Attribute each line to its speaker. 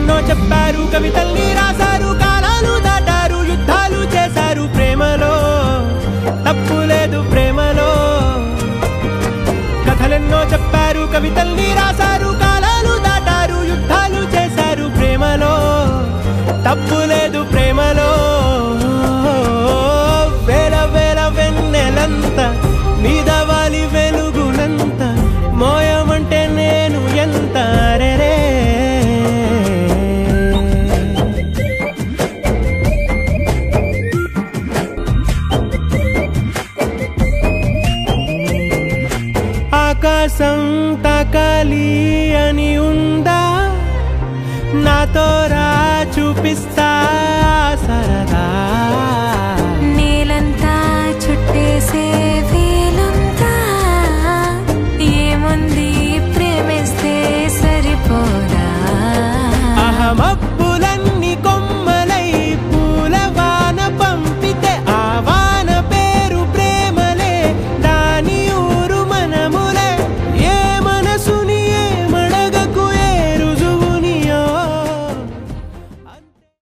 Speaker 1: కథలెన్నో చెప్పారు, కవితల్ని రాశారు, కాలాలు దాటారు, యుద్ధాలు చేశారు. ప్రేమలో తప్పు లేదు, ప్రేమలో. కథలెన్నో చెప్పారు, కవితల్ని రాశారు, కాలాలు దాటారు, యుద్ధాలు చేశారు. ప్రేమలో తప్పు లేదు, ప్రేమలో. వేల వేల వెన్నెలంత మీద వాలి వెలుగునంత మోయమంటే నేను ఎంత రే. ఆకాశం తాకాలి అని ఉందా, నాతో రా చూపిస్తా